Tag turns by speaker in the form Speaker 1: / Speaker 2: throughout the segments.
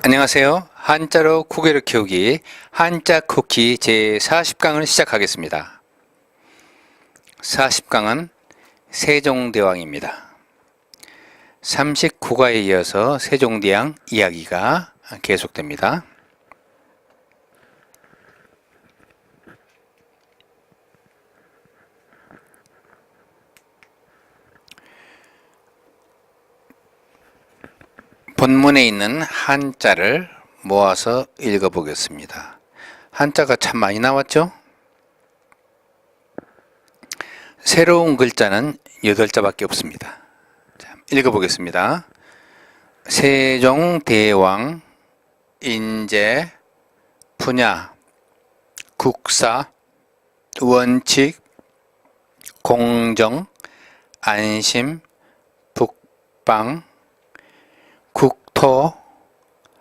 Speaker 1: 안녕하세요. 한자로 고개를 키우기 한자 쿠키 제40강을 시작하겠습니다. 40강은 세종대왕입니다. 39가에 이어서 세종대왕 이야기가 계속됩니다. 본문에 있는 한자를 모아서 읽어보겠습니다. 한자가 참 많이 나왔죠? 새로운 글자는 8자밖에 없습니다. 자, 읽어보겠습니다. 세종대왕, 인재, 분야, 국사, 원칙, 공정, 안심, 북방, 국토,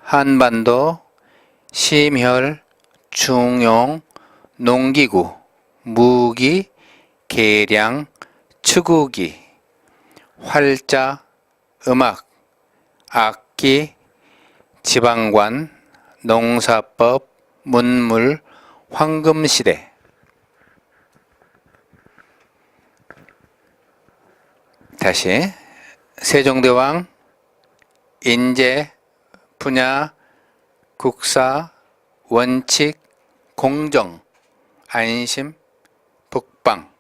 Speaker 1: 한반도, 심혈, 중용, 농기구, 무기, 계량, 추구기, 활자, 음악, 악기, 지방관, 농사법, 문물, 황금시대. 다시 세종대왕, 인재, 분야, 국사, 원칙, 공정, 안심, 북방,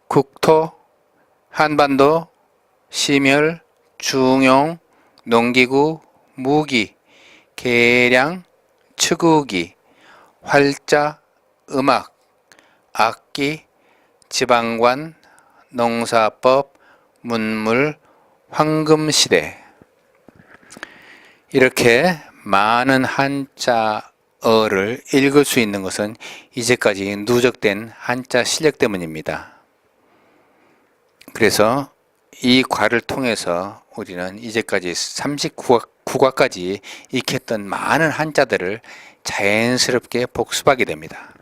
Speaker 1: 국토, 한반도, 심혈, 중용, 농기구, 무기, 계량, 추구기, 활자, 음악, 악기, 지방관, 농사법, 문물, 황금시대. 이렇게 많은 한자어를 읽을 수 있는 것은 이제까지 누적된 한자 실력 때문입니다. 그래서 이 과를 통해서 우리는 이제까지 39과까지 익혔던 많은 한자들을 자연스럽게 복습하게 됩니다.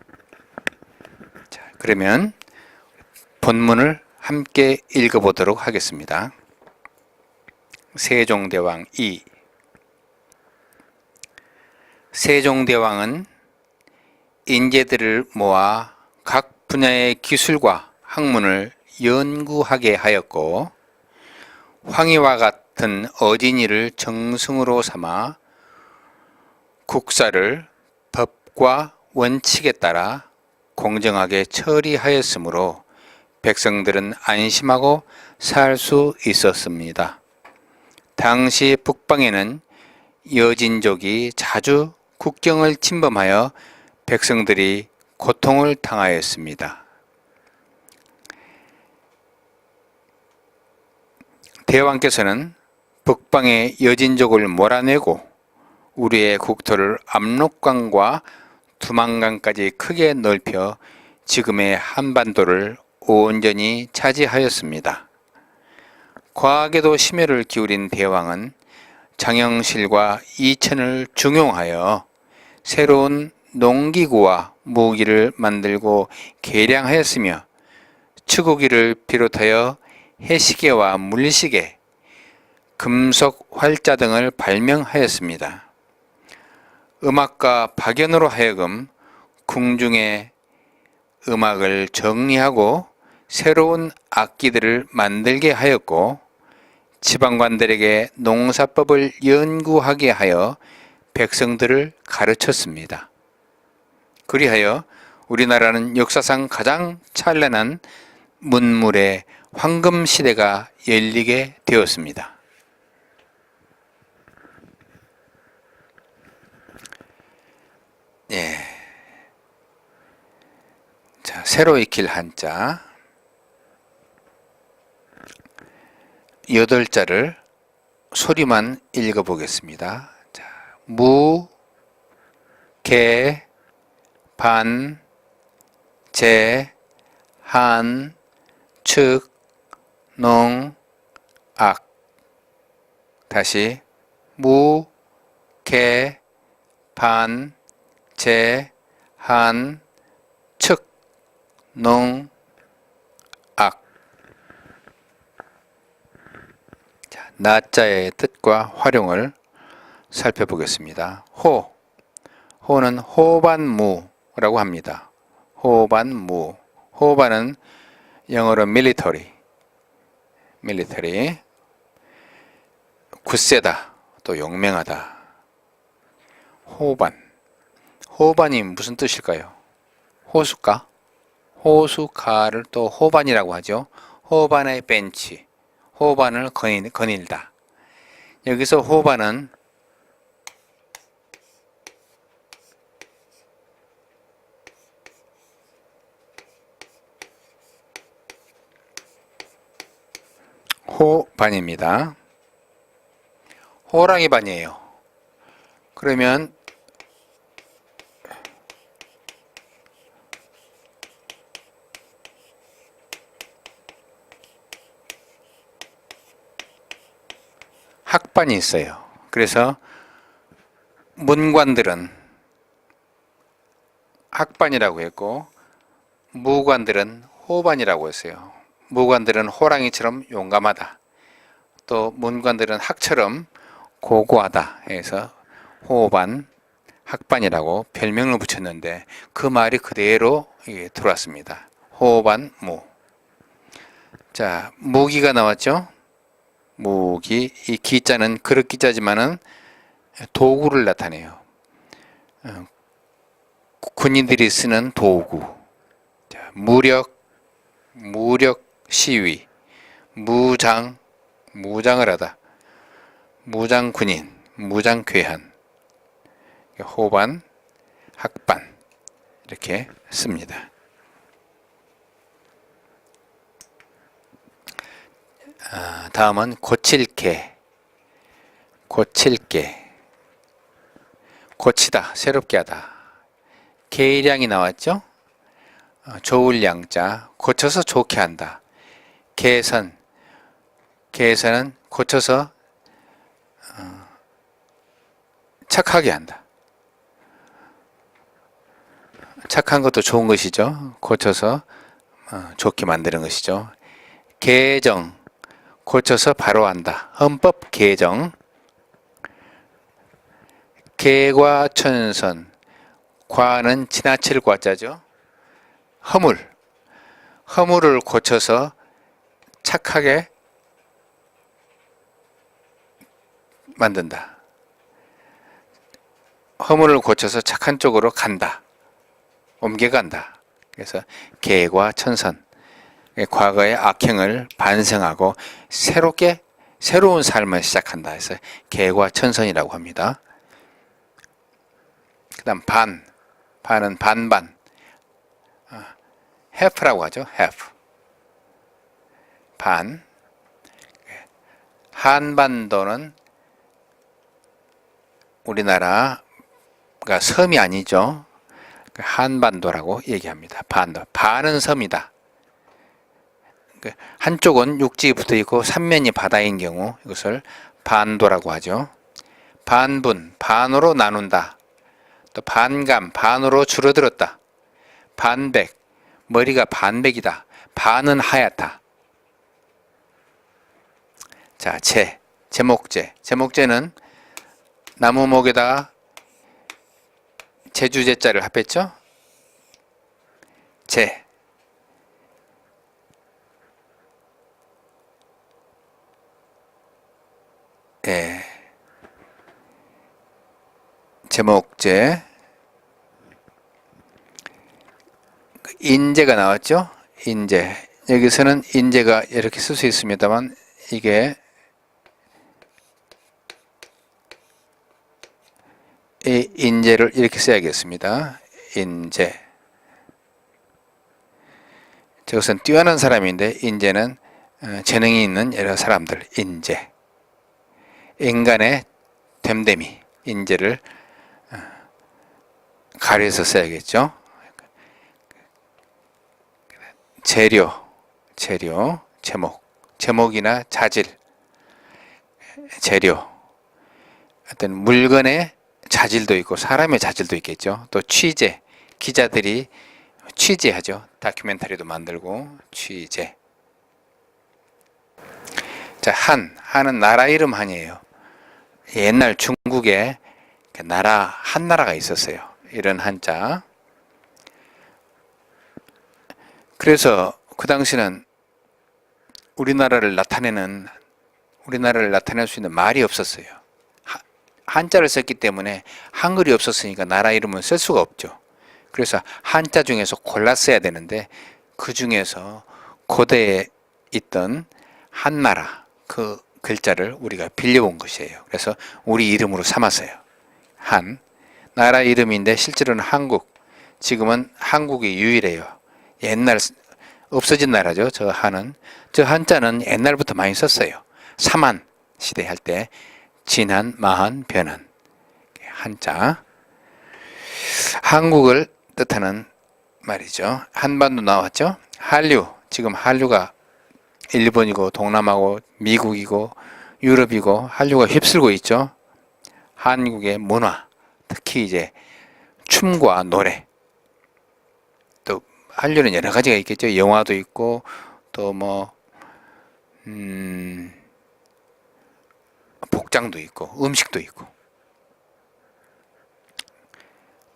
Speaker 1: 자, 그러면 본문을 함께 읽어보도록 하겠습니다. 세종대왕 2. 세종대왕은 인재들을 모아 각 분야의 기술과 학문을 연구하게 하였고, 황희와 같은 어진이를 정승으로 삼아 국사를 법과 원칙에 따라 공정하게 처리하였으므로 백성들은 안심하고 살 수 있었습니다. 당시 북방에는 여진족이 자주 국경을 침범하여 백성들이 고통을 당하였습니다. 대왕께서는 북방의 여진족을 몰아내고 우리의 국토를 압록강과 두만강까지 크게 넓혀 지금의 한반도를 온전히 차지하였습니다. 과학에도 심혈을 기울인 대왕은 장영실과 이천을 중용하여 새로운 농기구와 무기를 만들고 계량하였으며, 추구기를 비롯하여 해시계와 물시계, 금속 활자 등을 발명하였습니다. 음악가 박연으로 하여금 궁중의 음악을 정리하고 새로운 악기들을 만들게 하였고, 지방관들에게 농사법을 연구하게 하여 백성들을 가르쳤습니다. 그리하여 우리나라는 역사상 가장 찬란한 문물의 황금시대가 열리게 되었습니다. 예. 자, 새로 익힐 한자 8자를 소리만 읽어보겠습니다. 자, 무, 개, 반, 제, 한, 측, 농, 악. 다시 무, 개, 반, 제, 한, 측, 농, 악. 나자의 뜻과 활용을 살펴보겠습니다. 호는 호반무라고 합니다. 호반무. 호반은 영어로 military. 굳세다, 또 용맹하다. 호반이 무슨 뜻일까요? 호숫가? 호숫가를 또 호반이라고 하죠. 호반의 벤치, 호반을 거닐다. 여기서 호반은 호반입니다. 호랑이 반이에요. 그러면 학반이 있어요. 그래서 문관들은 학반이라고 했고 무관들은 호반이라고 했어요. 무관들은 호랑이처럼 용감하다. 또 문관들은 학처럼 고고하다 해서 호반, 학반이라고 별명을 붙였는데 그 말이 그대로 들어왔습니다. 호반무. 자, 무기가 나왔죠? 무기. 이 기자는 그릇 기자지만은 도구를 나타내요. 군인들이 쓰는 도구. 자, 무력 시위, 무장을 하다, 무장군인, 무장괴한, 호반, 학반 이렇게 씁니다. 다음은 고칠개, 고치다, 새롭게 하다. 계량이 나왔죠? 좋을 양자, 고쳐서 좋게 한다. 개선은 고쳐서 착하게 한다. 착한 것도 좋은 것이죠. 고쳐서 좋게 만드는 것이죠. 개정, 고쳐서 바로 한다. 헌법 개정. 개과천선, 과는 지나칠 과자죠. 허물을 고쳐서 착하게 만든다. 허물을 고쳐서 착한 쪽으로 간다. 옮겨간다. 그래서 개과천선. 과거의 악행을 반성하고 새로운 삶을 시작한다 해서 개과천선이라고 합니다. 그 다음 반은 반반. half라고 하죠. half. 반. 한반도는 우리나라가 섬이 아니죠. 한반도라고 얘기합니다. 반은 섬이다. 한쪽은 육지에 붙어 있고 삼면이 바다인 경우 이것을 반도라고 하죠. 반분, 반으로 나눈다. 또 반감, 반으로 줄어들었다. 반백, 머리가 반백이다. 반은 하얗다. 자, 제목제. 제목제는 나무목에다가 제주제자를 합했죠. 제목제. 인제가 나왔죠. 인제. 여기서는 인제가 이렇게 쓸 수 있습니다만 이게 이 인제를 이렇게 써야겠습니다. 인제. 저것은 뛰어난 사람인데 인제는 재능이 있는 여러 사람들. 인제. 인간의 됨됨이. 인제를 가려서 써야겠죠. 재료, 제목이나 자질, 재료. 어떤 물건의 자질도 있고 사람의 자질도 있겠죠. 또 취재, 기자들이 취재하죠. 다큐멘터리도 만들고 취재. 자, 한은 나라 이름 한이에요. 옛날 중국에 한 나라가 있었어요. 이런 한자. 그래서 그 당시는 우리나라를 나타낼 수 있는 말이 없었어요. 한자를 썼기 때문에 한글이 없었으니까 나라 이름은 쓸 수가 없죠. 그래서 한자 중에서 골라 써야 되는데 그 중에서 고대에 있던 한나라 그 글자를 우리가 빌려온 것이에요. 그래서 우리 이름으로 삼았어요. 한 나라 이름인데 실제로는 한국. 지금은 한국이 유일해요. 옛날 없어진 나라죠. 저 한자는 옛날부터 많이 썼어요. 삼한 시대 할 때 진한, 마한, 변한 한자. 한국을 뜻하는 말이죠. 한반도 나왔죠. 한류. 지금 한류가 일본이고 동남아고 미국이고 유럽이고 한류가 휩쓸고 있죠. 한국의 문화, 특히 이제 춤과 노래. 또 한류는 여러 가지가 있겠죠. 영화도 있고 또 복장도 있고 음식도 있고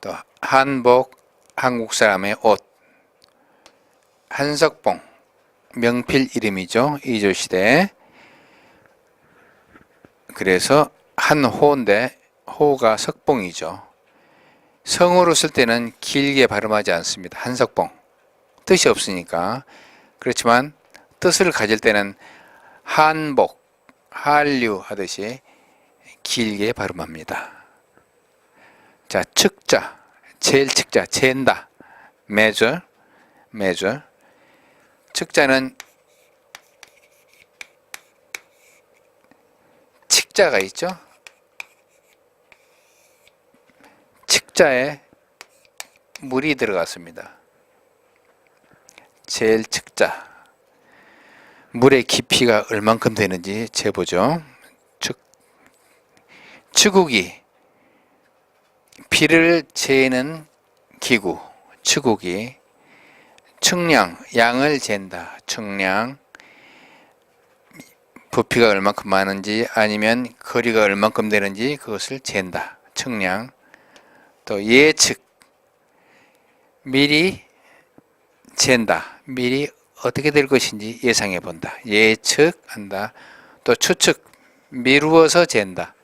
Speaker 1: 또 한복, 한국 사람의 옷, 한석봉 명필 이름이죠. 이조시대. 그래서 한호인데 호가 석봉이죠. 성으로 쓸 때는 길게 발음하지 않습니다. 한석봉. 뜻이 없으니까. 그렇지만 뜻을 가질 때는 한복, 한류 하듯이 길게 발음합니다. 자, 측자, 제일 측자, 잰다, measure. 측자는 칙자가 있죠. 칙자에 물이 들어갔습니다. 제일 측자. 물의 깊이가 얼만큼 되는지 재보죠. 측우기. 비를 재는 기구. 측우기. 측량. 양을 잰다. 측량. 부피가 얼만큼 많은지 아니면 거리가 얼만큼 되는지 그것을 잰다. 측량. 또 예측. 미리 잰다. 미리 어떻게 될 것인지 예상해 본다. 예측한다. 또 추측. 미루어서 잰다.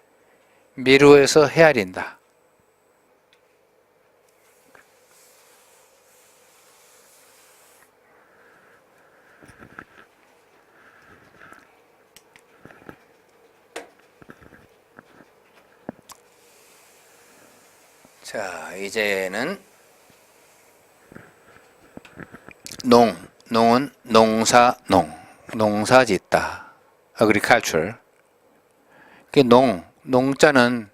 Speaker 1: 미루어서 헤아린다. 자, 이제는 농은 농사 짓다. agriculture. 농자는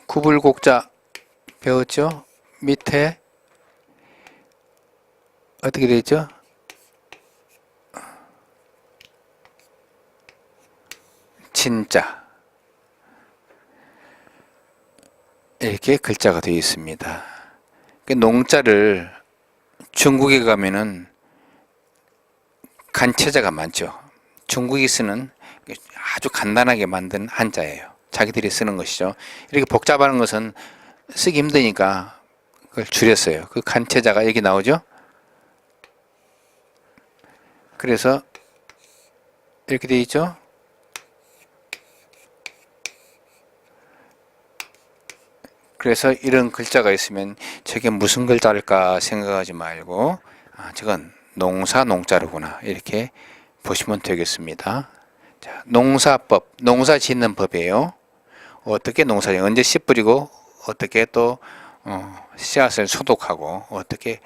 Speaker 1: 구불곡자 배웠죠? 밑에 어떻게 되죠? 진자. 이렇게 글자가 되어 있습니다. 농자를 중국에 가면은 간체자가 많죠. 중국이 쓰는 아주 간단하게 만든 한자예요. 자기들이 쓰는 것이죠. 이렇게 복잡한 것은 쓰기 힘드니까 그걸 줄였어요. 그 간체자가 여기 나오죠. 그래서 이렇게 되어 있죠. 그래서 이런 글자가 있으면 저게 무슨 글자일까 생각하지 말고 저건 농자로구나 이렇게 보시면 되겠습니다. 자, 농사법, 농사 짓는 법이에요. 어떻게 언제 씨 뿌리고 어떻게 또 씨앗을 소독하고 어떻게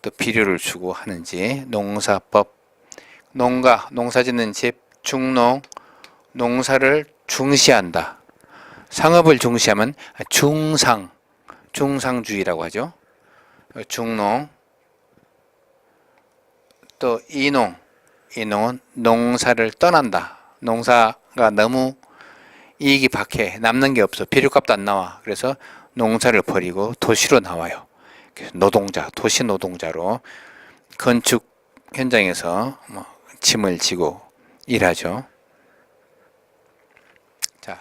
Speaker 1: 또 비료를 주고 하는지 농사법. 농사 짓는 집, 중농, 농사를 중시한다. 상업을 중시하면 중상주의라고 하죠. 중농. 또 이농은 농사를 떠난다. 농사가 너무 이익이 박해, 남는 게 없어, 비료값도 안 나와. 그래서 농사를 버리고 도시로 나와요. 그래서 도시 노동자로 건축 현장에서 짐을 지고 일하죠. 자,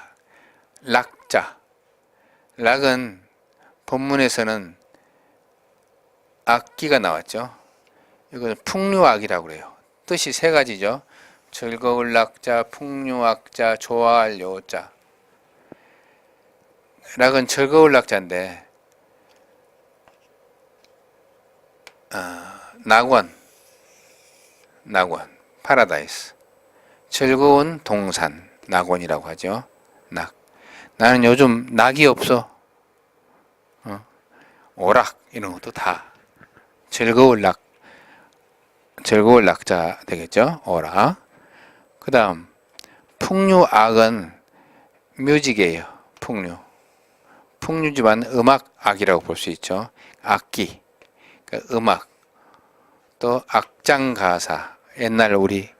Speaker 1: 락자. 락은 본문에서는 악기가 나왔죠. 이거는 풍류악이라고 그래요. 뜻이 세 가지죠. 즐거울 락자, 풍류악자, 좋아할 요자. 락은 즐거울 락자인데 낙원, 파라다이스. 즐거운 동산, 낙원이라고 하죠. 낙. 나는 요즘 낙이 없어. 오락 이런 것도 다 즐거울 낙자 되겠죠. 오락. 그 다음 풍류악은 뮤직이에요. 풍류지만 음악악이라고 볼 수 있죠. 악기, 그러니까 음악. 또 악장가사, 옛날 우리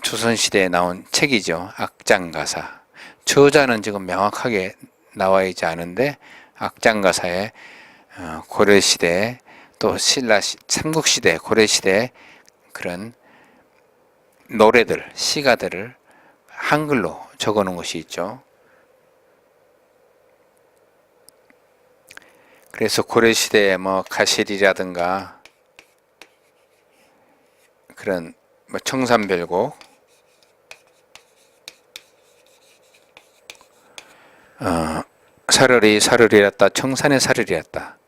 Speaker 1: 조선시대에 나온 책이죠. 악장가사. 저자는 지금 명확하게 나와 있지 않은데 악장가사에 고려시대 또 삼국시대 고려시대 그런 노래들, 시가들을 한글로 적어 놓은 것이 있죠. 그래서 고려시대에 뭐 가실이라든가 그런 뭐 청산별곡, 사르리였다, 청산의 사르리였다.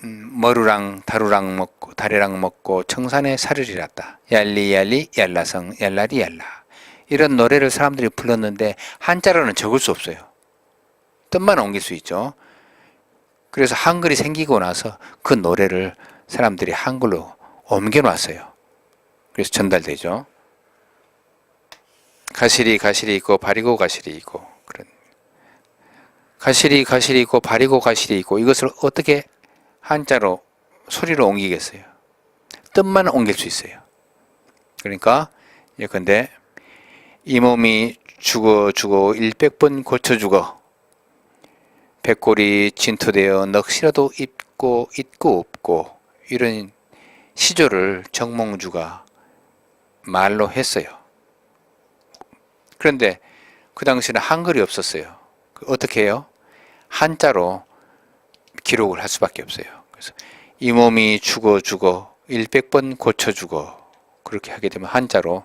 Speaker 1: 머루랑 다루랑 먹고 다리랑 먹고 청산의 사르리랐다. 얄리얄리 얄라성 얄라리 얄라. 이런 노래를 사람들이 불렀는데 한자로는 적을 수 없어요. 뜻만 옮길 수 있죠. 그래서 한글이 생기고 나서 그 노래를 사람들이 한글로 옮겨놨어요. 그래서 전달되죠. 가시리 있고 바리고 가시리 있고 그런 가시리 있고 바리고 가시리 있고 이것을 어떻게 한자로 소리로 옮기겠어요? 뜻만 옮길 수 있어요. 그러니까 예컨대 이 몸이 죽어 100번 고쳐 죽어 백골이 진토되어 넋이라도 있고 없고 이런 시조를 정몽주가 말로 했어요. 그런데 그 당시에는 한글이 없었어요. 어떻게 해요? 한자로 기록을 할 수밖에 없어요. 그래서 이 몸이 죽어 100번 고쳐 죽어 그렇게 하게 되면 한자로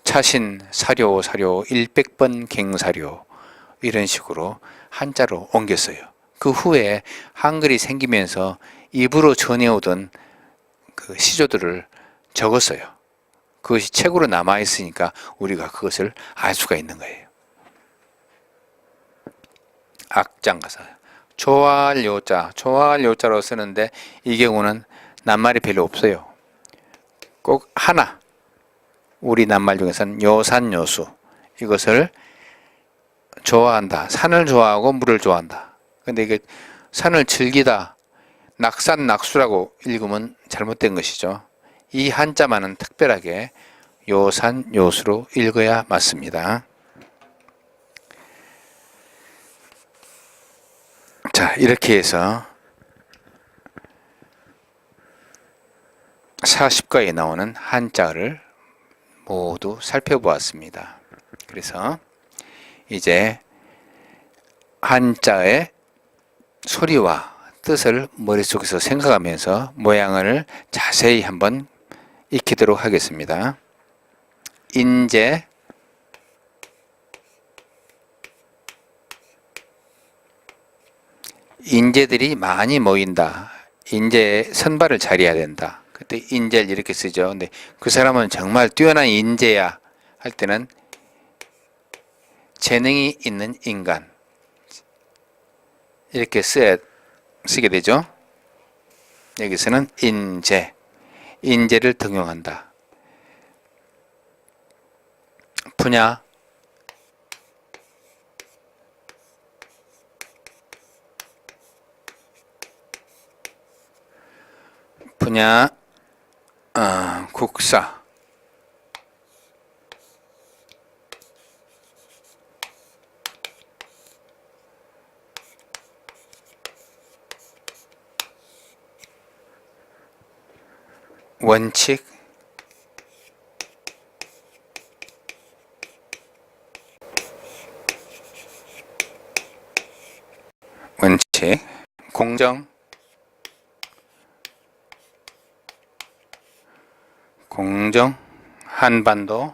Speaker 1: 차신 사료 100번 갱사료 이런 식으로 한자로 옮겼어요. 그 후에 한글이 생기면서 입으로 전해오던 그 시조들을 적었어요. 그것이 책으로 남아있으니까 우리가 그것을 알 수가 있는 거예요. 악장가사. 좋아할 요자로 쓰는데 이 경우는 낱말이 별로 없어요. 꼭 하나. 우리 낱말 중에서는 요산요수. 이것을 좋아한다. 산을 좋아하고 물을 좋아한다. 근데 이게 산을 즐기다. 낙산낙수라고 읽으면 잘못된 것이죠. 이 한자만은 특별하게 요산요수로 읽어야 맞습니다. 자, 이렇게 해서 40과에 나오는 한자를 모두 살펴보았습니다. 그래서 이제 한자의 소리와 뜻을 머릿속에서 생각하면서 모양을 자세히 한번 익히도록 하겠습니다. 인재, 인재들이 많이 모인다. 인재 선발을 잘해야 된다. 그때 인재를 이렇게 쓰죠. 근데 그 사람은 정말 뛰어난 인재야 할 때는 재능이 있는 인간 이렇게 쓰게 되죠. 여기서는 인재를 등용한다. 분야, 국사, 원칙, 공식, 공정, 공정, 한반도,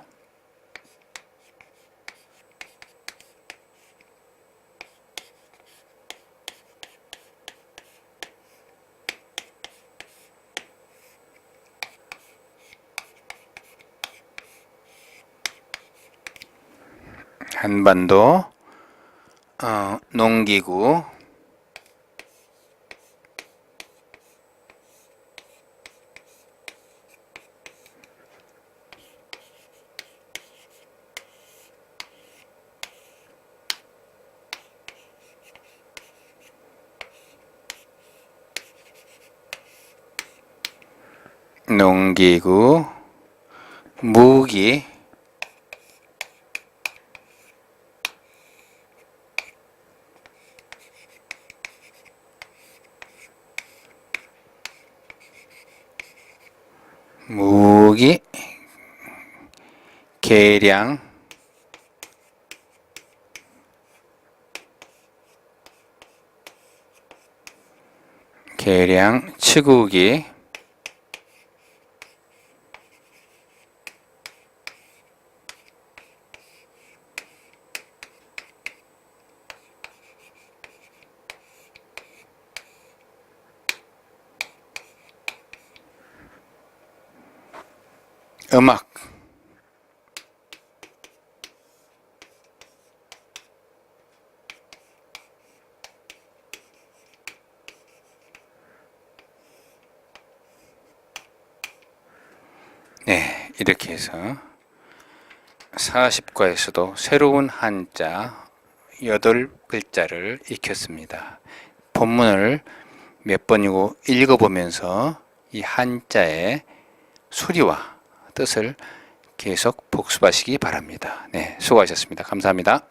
Speaker 1: 한반도, 농기구, 농기구, 무기, 무기, 계량, 계량, 치구기, 음악, 네, 이렇게 해서 40과에서도 새로운 한자 8글자를 익혔습니다. 본문을 몇 번이고 읽어보면서 이 한자의 소리와 뜻을 계속 복습하시기 바랍니다. 네, 수고하셨습니다. 감사합니다.